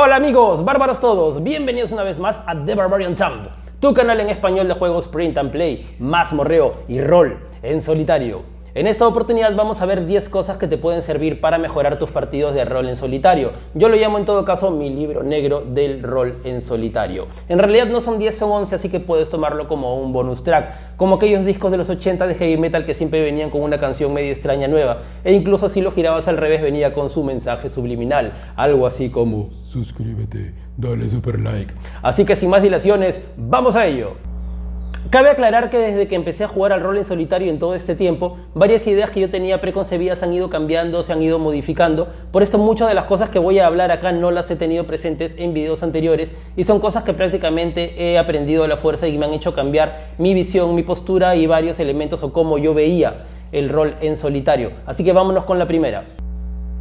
Hola amigos, bárbaros todos, bienvenidos una vez más a The Barbarian Thumb, tu canal en español de juegos print and play, mazmorreo y rol en solitario. En esta oportunidad vamos a ver 10 cosas que te pueden servir para mejorar tus partidos de rol en solitario. Yo lo llamo en todo caso mi libro negro del rol en solitario. En realidad no son 10, son 11, así que puedes tomarlo como un bonus track, como aquellos discos de los 80 de heavy metal que siempre venían con una canción medio extraña nueva, e incluso si lo girabas al revés venía con su mensaje subliminal, algo así como suscríbete, dale super like. Así que sin más dilaciones, ¡vamos a ello! Cabe aclarar que desde que empecé a jugar al rol en solitario en todo este tiempo, varias ideas que yo tenía preconcebidas han ido cambiando, se han ido modificando. Por esto muchas de las cosas que voy a hablar acá no las he tenido presentes en videos anteriores y son cosas que prácticamente he aprendido a la fuerza y me han hecho cambiar mi visión, mi postura y varios elementos o cómo yo veía el rol en solitario. Así que vámonos con la primera.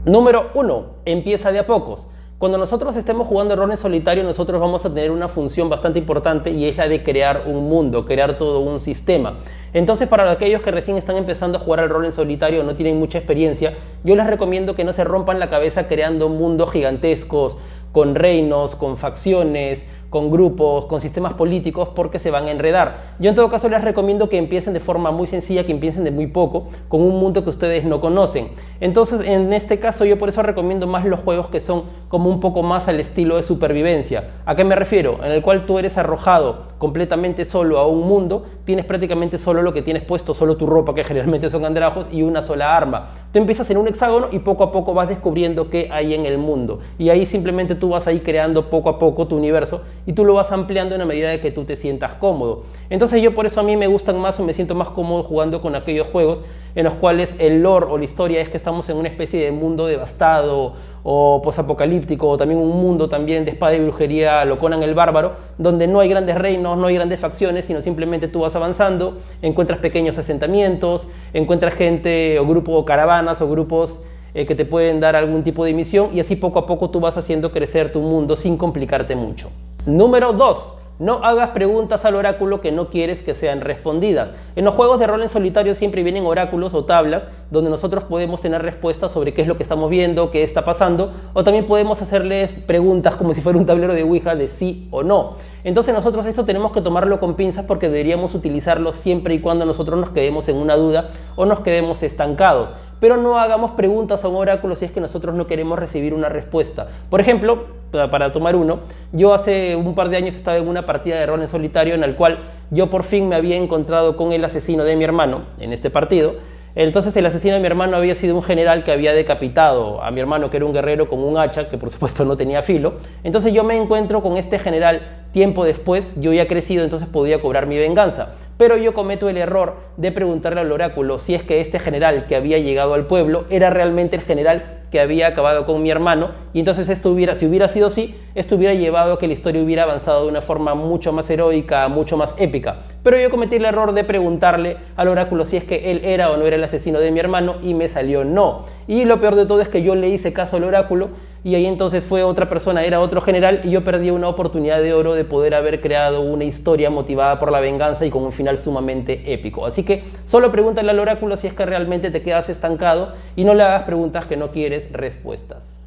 Número 1. Empieza de a pocos. Cuando nosotros estemos jugando rol en solitario, nosotros vamos a tener una función bastante importante y es la de crear un mundo, crear todo un sistema. Entonces, para aquellos que recién están empezando a jugar al rol en solitario o no tienen mucha experiencia, yo les recomiendo que no se rompan la cabeza creando mundos gigantescos, con reinos, con facciones, con grupos, con sistemas políticos, porque se van a enredar. Yo en todo caso les recomiendo que empiecen de forma muy sencilla, que empiecen de muy poco, con un mundo que ustedes no conocen. Entonces en este caso yo por eso recomiendo más los juegos que son como un poco más al estilo de supervivencia. ¿A qué me refiero? En el cual tú eres arrojado completamente solo a un mundo, tienes prácticamente solo lo que tienes puesto, solo tu ropa, que generalmente son andrajos, y una sola arma. Tú empiezas en un hexágono y poco a poco vas descubriendo qué hay en el mundo. Y ahí simplemente tú vas a ir creando poco a poco tu universo y tú lo vas ampliando en la medida de que tú te sientas cómodo. Entonces yo por eso a mí me gustan más o me siento más cómodo jugando con aquellos juegos en los cuales el lore o la historia es que estamos en una especie de mundo devastado o posapocalíptico, o también un mundo también de espada y brujería, lo Conan el Bárbaro, donde no hay grandes reinos, no hay grandes facciones, sino simplemente tú vas avanzando, encuentras pequeños asentamientos, encuentras gente o grupo o caravanas o grupos que te pueden dar algún tipo de misión, y así poco a poco tú vas haciendo crecer tu mundo sin complicarte mucho. Número 2. No hagas preguntas al oráculo que no quieres que sean respondidas. En los juegos de rol en solitario siempre vienen oráculos o tablas donde nosotros podemos tener respuestas sobre qué es lo que estamos viendo, qué está pasando, o también podemos hacerles preguntas como si fuera un tablero de Ouija de sí o no. Entonces nosotros esto tenemos que tomarlo con pinzas porque deberíamos utilizarlo siempre y cuando nosotros nos quedemos en una duda o nos quedemos estancados. Pero no hagamos preguntas a un oráculo si es que nosotros no queremos recibir una respuesta. Por ejemplo, para tomar uno, yo hace un par de años estaba en una partida de rol en solitario en la cual yo por fin me había encontrado con el asesino de mi hermano en este partido. Entonces el asesino de mi hermano había sido un general que había decapitado a mi hermano, que era un guerrero con un hacha, que por supuesto no tenía filo. Entonces yo me encuentro con este general tiempo después, yo ya crecido, entonces podía cobrar mi venganza. Pero yo cometo el error de preguntarle al oráculo si es que este general que había llegado al pueblo era realmente el general que había acabado con mi hermano, y entonces si hubiera sido así, esto hubiera llevado a que la historia hubiera avanzado de una forma mucho más heroica, mucho más épica. Pero yo cometí el error de preguntarle al oráculo si es que él era o no era el asesino de mi hermano, y me salió no. Y lo peor de todo es que yo le hice caso al oráculo, y ahí entonces fue otra persona, era otro general, y yo perdí una oportunidad de oro de poder haber creado una historia motivada por la venganza y con un final sumamente épico. Así que solo pregúntale al oráculo si es que realmente te quedas estancado y no le hagas preguntas que no quieres respuestas.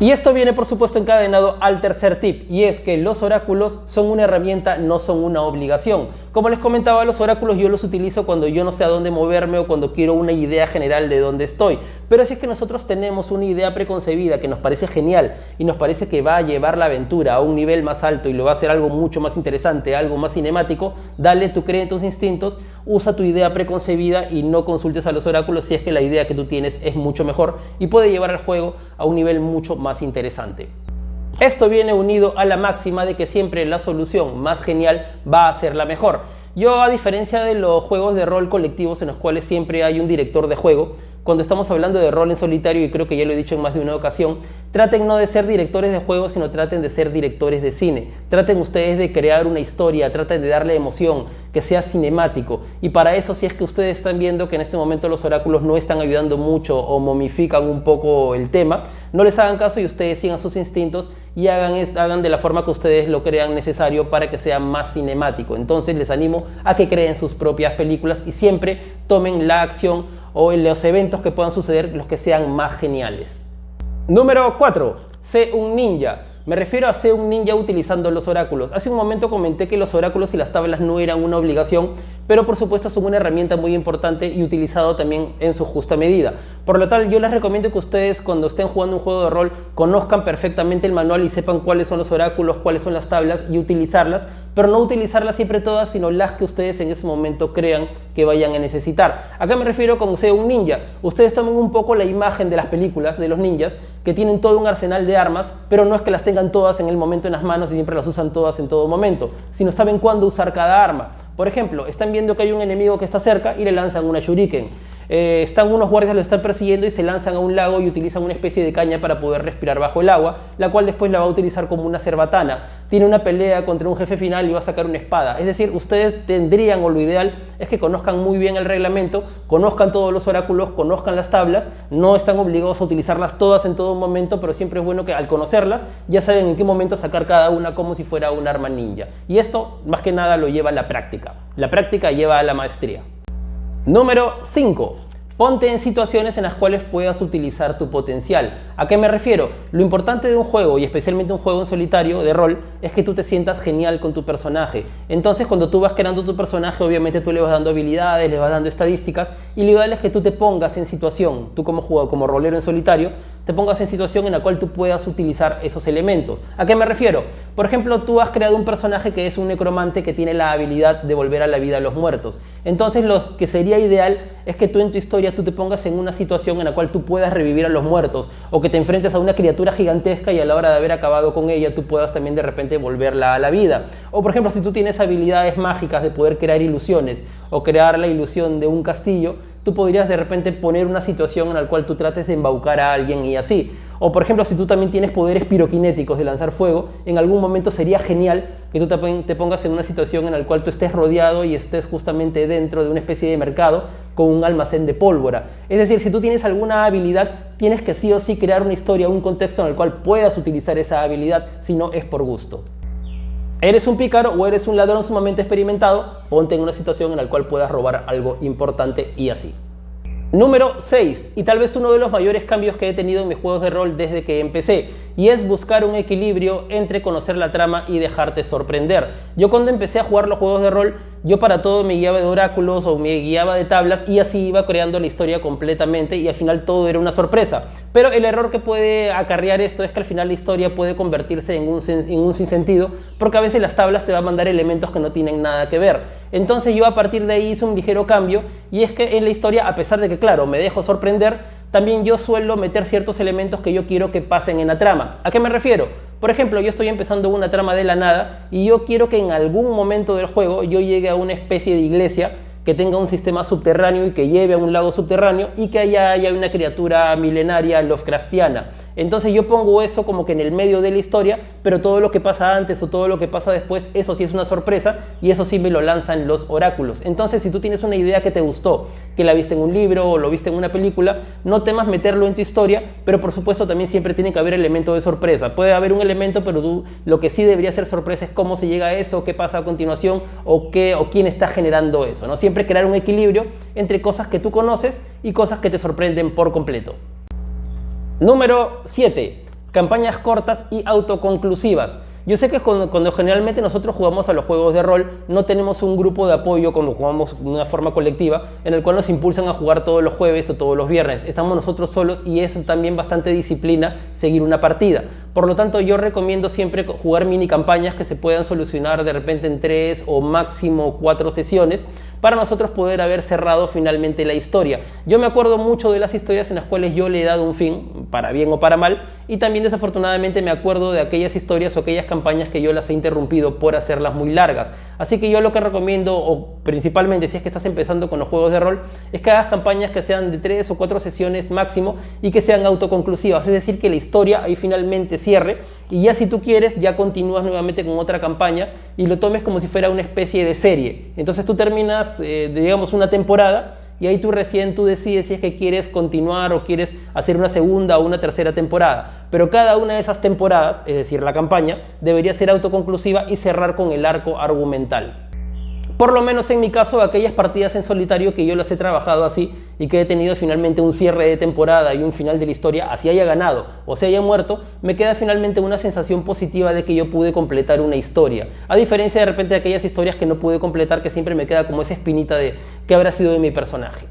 Y esto viene por supuesto encadenado al tercer tip, y es que los oráculos son una herramienta, no son una obligación. Como les comentaba, los oráculos yo los utilizo cuando yo no sé a dónde moverme o cuando quiero una idea general de dónde estoy. Pero si es que nosotros tenemos una idea preconcebida que nos parece genial y nos parece que va a llevar la aventura a un nivel más alto y lo va a hacer algo mucho más interesante, algo más cinemático, dale, tú cree en tus instintos, usa tu idea preconcebida y no consultes a los oráculos si es que la idea que tú tienes es mucho mejor y puede llevar al juego a un nivel mucho más interesante. Esto viene unido a la máxima de que siempre la solución más genial va a ser la mejor. Yo, a diferencia de los juegos de rol colectivos en los cuales siempre hay un director de juego, cuando estamos hablando de rol en solitario, y creo que ya lo he dicho en más de una ocasión, traten no de ser directores de juegos, sino traten de ser directores de cine. Traten ustedes de crear una historia, traten de darle emoción, que sea cinemático. Y para eso, si es que ustedes están viendo que en este momento los oráculos no están ayudando mucho o momifican un poco el tema, no les hagan caso y ustedes sigan sus instintos y hagan de la forma que ustedes lo crean necesario para que sea más cinemático. Entonces les animo a que creen sus propias películas y siempre tomen la acción o los eventos que puedan suceder los que sean más geniales. Número 4. Sé un ninja. Me refiero a ser un ninja utilizando los oráculos. Hace un momento comenté que los oráculos y las tablas no eran una obligación, pero por supuesto son una herramienta muy importante y utilizado también en su justa medida. Por lo tal, yo les recomiendo que ustedes, cuando estén jugando un juego de rol, conozcan perfectamente el manual y sepan cuáles son los oráculos, cuáles son las tablas y utilizarlas, pero no utilizarlas siempre todas, sino las que ustedes en ese momento crean que vayan a necesitar. Acá me refiero como sea un ninja. Ustedes tomen un poco la imagen de las películas de los ninjas, que tienen todo un arsenal de armas, pero no es que las tengan todas en el momento en las manos y siempre las usan todas en todo momento, sino saben cuándo usar cada arma. Por ejemplo, están viendo que hay un enemigo que está cerca y le lanzan una shuriken. Están unos guardias, lo están persiguiendo y se lanzan a un lago y utilizan una especie de caña para poder respirar bajo el agua, la cual después la va a utilizar como una cerbatana. Tiene una pelea contra un jefe final y va a sacar una espada. Es decir, ustedes tendrían, o lo ideal es que conozcan muy bien el reglamento, conozcan todos los oráculos, conozcan las tablas. No están obligados a utilizarlas todas en todo momento, pero siempre es bueno que al conocerlas ya saben en qué momento sacar cada una como si fuera un arma ninja. Y esto más que nada lo lleva a la práctica. La práctica lleva a la maestría. Número 5. Ponte en situaciones en las cuales puedas utilizar tu potencial. ¿A qué me refiero? Lo importante de un juego, y especialmente un juego en solitario de rol, es que tú te sientas genial con tu personaje. Entonces, cuando tú vas creando tu personaje, obviamente tú le vas dando habilidades, le vas dando estadísticas, y lo ideal es que tú te pongas en situación, tú como jugador, como rolero en solitario, te pongas en situación en la cual tú puedas utilizar esos elementos. ¿A qué me refiero? Por ejemplo, tú has creado un personaje que es un necromante que tiene la habilidad de volver a la vida a los muertos. Entonces, lo que sería ideal es que tú en tu historia tú te pongas en una situación en la cual tú puedas revivir a los muertos, o que te enfrentes a una criatura gigantesca y a la hora de haber acabado con ella tú puedas también de repente volverla a la vida. O por ejemplo, si tú tienes habilidades mágicas de poder crear ilusiones o crear la ilusión de un castillo, tú podrías de repente poner una situación en la cual tú trates de embaucar a alguien y así. O por ejemplo, si tú también tienes poderes piroquinéticos de lanzar fuego, en algún momento sería genial que tú te pongas en una situación en la cual tú estés rodeado y estés justamente dentro de una especie de mercado con un almacén de pólvora. Es decir, si tú tienes alguna habilidad, tienes que sí o sí crear una historia, un contexto en el cual puedas utilizar esa habilidad, si no es por gusto. ¿Eres un pícaro o eres un ladrón sumamente experimentado? Ponte en una situación en la cual puedas robar algo importante y así. Número 6, y tal vez uno de los mayores cambios que he tenido en mis juegos de rol desde que empecé, y es buscar un equilibrio entre conocer la trama y dejarte sorprender. Yo cuando empecé a jugar los juegos de rol, yo para todo me guiaba de oráculos o me guiaba de tablas y así iba creando la historia completamente y al final todo era una sorpresa. Pero el error que puede acarrear esto es que al final la historia puede convertirse en un sinsentido, porque a veces las tablas te van a mandar elementos que no tienen nada que ver. Entonces yo a partir de ahí hice un ligero cambio, y es que en la historia, a pesar de que claro, me dejo sorprender, también yo suelo meter ciertos elementos que yo quiero que pasen en la trama. ¿A qué me refiero? Por ejemplo, yo estoy empezando una trama de la nada y yo quiero que en algún momento del juego yo llegue a una especie de iglesia que tenga un sistema subterráneo y que lleve a un lago subterráneo y que haya una criatura milenaria Lovecraftiana. Entonces yo pongo eso como que en el medio de la historia, pero todo lo que pasa antes o todo lo que pasa después, eso sí es una sorpresa y eso sí me lo lanzan los oráculos. Entonces si tú tienes una idea que te gustó, que la viste en un libro o lo viste en una película, no temas meterlo en tu historia, pero por supuesto también siempre tiene que haber elemento de sorpresa. Puede haber un elemento, pero tú lo que sí debería ser sorpresa es cómo se llega a eso, qué pasa a continuación o quién está generando eso, ¿no? Siempre crear un equilibrio entre cosas que tú conoces y cosas que te sorprenden por completo. Número 7. Campañas cortas y autoconclusivas. Yo sé que cuando generalmente nosotros jugamos a los juegos de rol, no tenemos un grupo de apoyo cuando jugamos de una forma colectiva, en el cual nos impulsan a jugar todos los jueves o todos los viernes. Estamos nosotros solos y es también bastante disciplina seguir una partida. Por lo tanto, yo recomiendo siempre jugar mini campañas que se puedan solucionar de repente en 3 o máximo 4 sesiones, para nosotros poder haber cerrado finalmente la historia. Yo me acuerdo mucho de las historias en las cuales yo le he dado un fin, para bien o para mal, y también desafortunadamente me acuerdo de aquellas historias o aquellas campañas que yo las he interrumpido por hacerlas muy largas. Así que yo lo que recomiendo, o principalmente si es que estás empezando con los juegos de rol, es que hagas campañas que sean de 3 o 4 sesiones máximo y que sean autoconclusivas, es decir, que la historia ahí finalmente cierre y ya si tú quieres ya continúas nuevamente con otra campaña y lo tomes como si fuera una especie de serie. Entonces tú terminas, digamos, una temporada y ahí tú decides si es que quieres continuar o quieres hacer una segunda o una tercera temporada. Pero cada una de esas temporadas, es decir, la campaña, debería ser autoconclusiva y cerrar con el arco argumental. Por lo menos en mi caso, aquellas partidas en solitario que yo las he trabajado así y que he tenido finalmente un cierre de temporada y un final de la historia, así haya ganado o se haya muerto, me queda finalmente una sensación positiva de que yo pude completar una historia. A diferencia de repente de aquellas historias que no pude completar, que siempre me queda como esa espinita de qué habrá sido de mi personaje.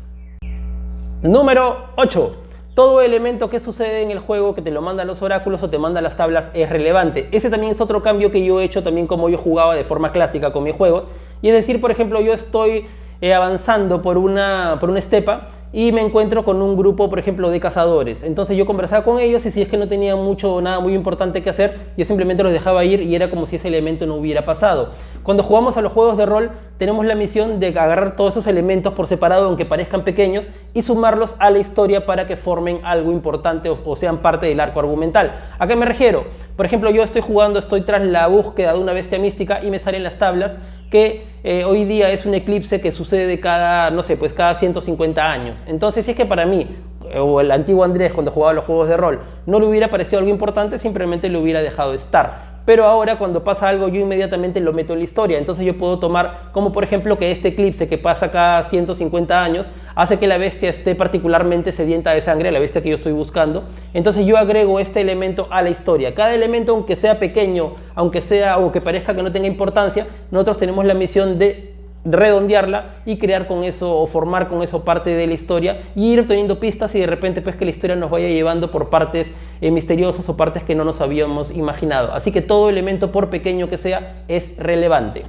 Número 8. Todo elemento que sucede en el juego, que te lo mandan los oráculos o te mandan las tablas, es relevante. Ese también es otro cambio que yo he hecho también como yo jugaba de forma clásica con mis juegos. Y es decir, por ejemplo, yo estoy avanzando por una estepa y me encuentro con un grupo, por ejemplo, de cazadores. Entonces yo conversaba con ellos y si es que no tenía nada muy importante que hacer, yo simplemente los dejaba ir y era como si ese elemento no hubiera pasado. Cuando jugamos a los juegos de rol, tenemos la misión de agarrar todos esos elementos por separado, aunque parezcan pequeños, y sumarlos a la historia para que formen algo importante o sean parte del arco argumental. ¿A qué me refiero? Por ejemplo, yo estoy tras la búsqueda de una bestia mística y me salen las tablas que hoy día es un eclipse que sucede cada 150 años. Entonces, si es que para mí, o el antiguo Andrés cuando jugaba los juegos de rol, no le hubiera parecido algo importante, simplemente lo hubiera dejado estar. Pero ahora cuando pasa algo yo inmediatamente lo meto en la historia. Entonces yo puedo tomar como por ejemplo que este eclipse que pasa cada 150 años hace que la bestia esté particularmente sedienta de sangre, la bestia que yo estoy buscando. Entonces yo agrego este elemento a la historia. Cada elemento, aunque sea pequeño, aunque sea o que parezca que no tenga importancia, nosotros tenemos la misión de redondearla y crear con eso o formar con eso parte de la historia y ir obteniendo pistas y de repente pues que la historia nos vaya llevando por partes misteriosas o partes que no nos habíamos imaginado. Así que todo elemento, por pequeño que sea, es relevante.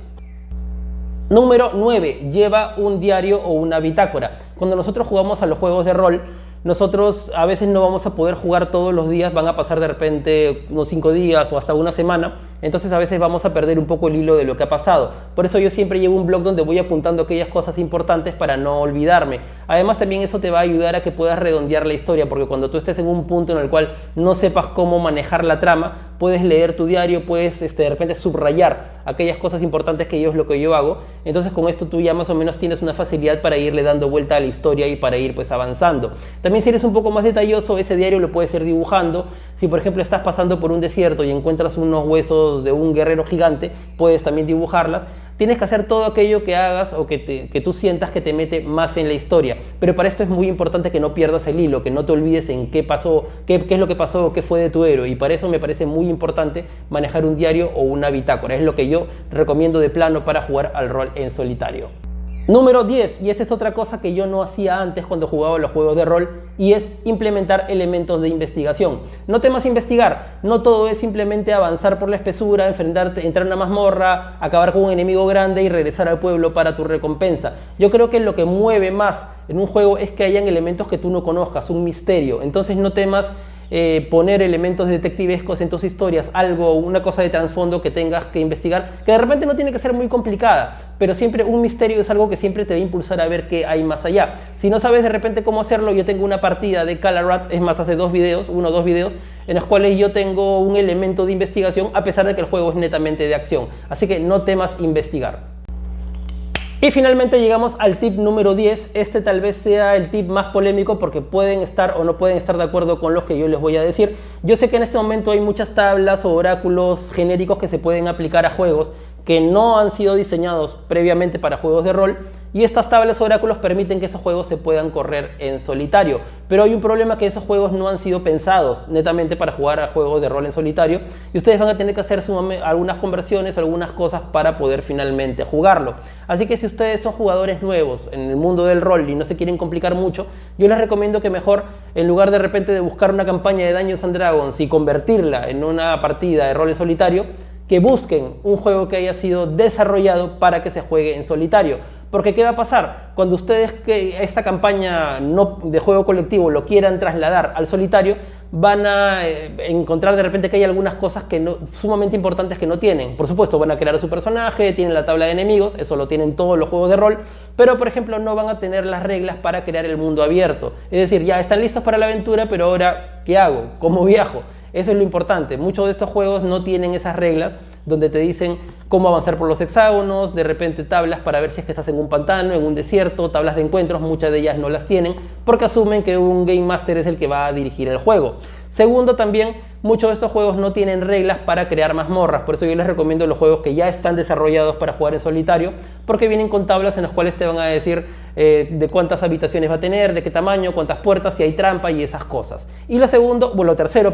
Número 9. Lleva un diario o una bitácora. Cuando nosotros jugamos a los juegos de rol, nosotros a veces no vamos a poder jugar todos los días, van a pasar de repente unos 5 días o hasta una semana, entonces a veces vamos a perder un poco el hilo de lo que ha pasado. Por eso yo siempre llevo un blog donde voy apuntando aquellas cosas importantes para no olvidarme. Además también eso te va a ayudar a que puedas redondear la historia, porque cuando tú estés en un punto en el cual no sepas cómo manejar la trama, puedes leer tu diario, puedes de repente subrayar aquellas cosas importantes que yo es lo que yo hago. Entonces con esto tú ya más o menos tienes una facilidad para irle dando vuelta a la historia y para ir pues avanzando. También si eres un poco más detalloso, ese diario lo puedes ir dibujando. Si por ejemplo estás pasando por un desierto y encuentras unos huesos de un guerrero gigante, puedes también dibujarlas. Tienes que hacer todo aquello que hagas o que tú sientas que te mete más en la historia. Pero para esto es muy importante que no pierdas el hilo, que no te olvides en qué pasó, qué es lo que pasó, qué fue de tu héroe. Y para eso me parece muy importante manejar un diario o una bitácora. Es lo que yo recomiendo de plano para jugar al rol en solitario. Número 10, y esta es otra cosa que yo no hacía antes cuando jugaba los juegos de rol, y es implementar elementos de investigación. No temas investigar, no todo es simplemente avanzar por la espesura, enfrentarte, entrar a una mazmorra, acabar con un enemigo grande y regresar al pueblo para tu recompensa. Yo creo que lo que mueve más en un juego es que hayan elementos que tú no conozcas, un misterio. Entonces no temas poner elementos detectivescos en tus historias, una cosa de trasfondo que tengas que investigar, que de repente no tiene que ser muy complicada, pero siempre un misterio es algo que siempre te va a impulsar a ver qué hay más allá. Si no sabes de repente cómo hacerlo, yo tengo una partida de Calarat, es más, hace uno o dos videos, en los cuales yo tengo un elemento de investigación a pesar de que el juego es netamente de acción. Así que no temas investigar. Y finalmente llegamos al tip número 10. Este tal vez sea el tip más polémico porque pueden estar o no pueden estar de acuerdo con los que yo les voy a decir. Yo sé que en este momento hay muchas tablas o oráculos genéricos que se pueden aplicar a juegos que no han sido diseñados previamente para juegos de rol, y estas tablas o oráculos permiten que esos juegos se puedan correr en solitario. Pero hay un problema, que esos juegos no han sido pensados netamente para jugar a juegos de rol en solitario, y ustedes van a tener que hacer algunas conversiones, algunas cosas para poder finalmente jugarlo. Así que si ustedes son jugadores nuevos en el mundo del rol y no se quieren complicar mucho, yo les recomiendo que mejor, en lugar de repente de buscar una campaña de Dungeons and Dragons y convertirla en una partida de rol en solitario, que busquen un juego que haya sido desarrollado para que se juegue en solitario. Porque ¿qué va a pasar? Cuando ustedes que esta campaña de juego colectivo lo quieran trasladar al solitario, van a encontrar de repente que hay algunas cosas sumamente importantes que no tienen. Por supuesto, van a crear a su personaje, tienen la tabla de enemigos, eso lo tienen todos los juegos de rol, pero por ejemplo no van a tener las reglas para crear el mundo abierto. Es decir, ya están listos para la aventura, pero ahora, ¿qué hago? ¿Cómo viajo? Eso es lo importante. Muchos de estos juegos no tienen esas reglas donde te dicen cómo avanzar por los hexágonos, de repente tablas para ver si es que estás en un pantano, en un desierto, tablas de encuentros, muchas de ellas no las tienen porque asumen que un Game Master es el que va a dirigir el juego. Segundo, también muchos de estos juegos no tienen reglas para crear mazmorras. Por eso yo les recomiendo los juegos que ya están desarrollados para jugar en solitario, porque vienen con tablas en las cuales te van a decir de cuántas habitaciones va a tener, de qué tamaño, cuántas puertas, si hay trampa y esas cosas. Y lo tercero,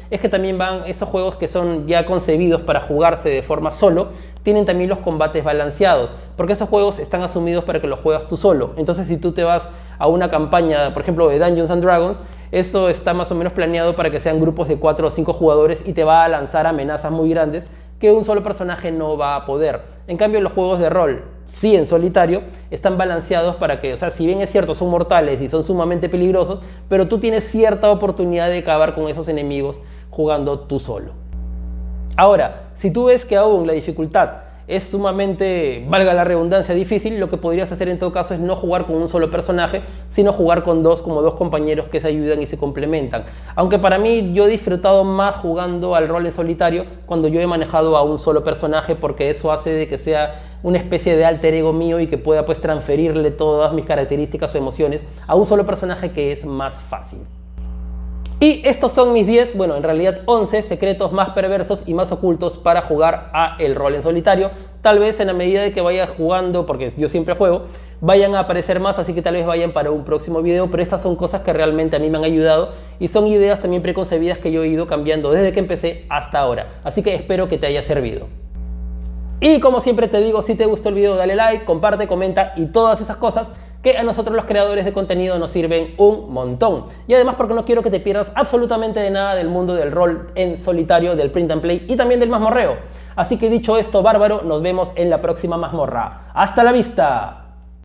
es que también van esos juegos que son ya concebidos para jugarse de forma solo, tienen también los combates balanceados, porque esos juegos están asumidos para que los juegas tú solo. Entonces, si tú te vas a una campaña, por ejemplo, de Dungeons and Dragons, eso está más o menos planeado para que sean grupos de 4 o 5 jugadores y te va a lanzar amenazas muy grandes que un solo personaje no va a poder. En cambio, los juegos de rol, sí en solitario, están balanceados para que, o sea, si bien es cierto, son mortales y son sumamente peligrosos, pero tú tienes cierta oportunidad de acabar con esos enemigos jugando tú solo. Ahora, si tú ves que aún la dificultad es sumamente, valga la redundancia, difícil, lo que podrías hacer en todo caso es no jugar con un solo personaje, sino jugar con dos, como dos compañeros que se ayudan y se complementan. Aunque para mí yo he disfrutado más jugando al rol en solitario cuando yo he manejado a un solo personaje, porque eso hace de que sea una especie de alter ego mío y que pueda pues transferirle todas mis características o emociones a un solo personaje, que es más fácil. Y estos son mis 10, bueno, en realidad 11 secretos más perversos y más ocultos para jugar a el rol en solitario. Tal vez en la medida de que vayas jugando, porque yo siempre juego, vayan a aparecer más, así que tal vez vayan para un próximo video, pero estas son cosas que realmente a mí me han ayudado y son ideas también preconcebidas que yo he ido cambiando desde que empecé hasta ahora. Así que espero que te haya servido. Y como siempre te digo, si te gustó el video dale like, comparte, comenta y todas esas cosas que a nosotros los creadores de contenido nos sirven un montón. Y además porque no quiero que te pierdas absolutamente de nada del mundo del rol en solitario, del print and play y también del mazmorreo. Así que dicho esto, bárbaro, nos vemos en la próxima mazmorra. ¡Hasta la vista!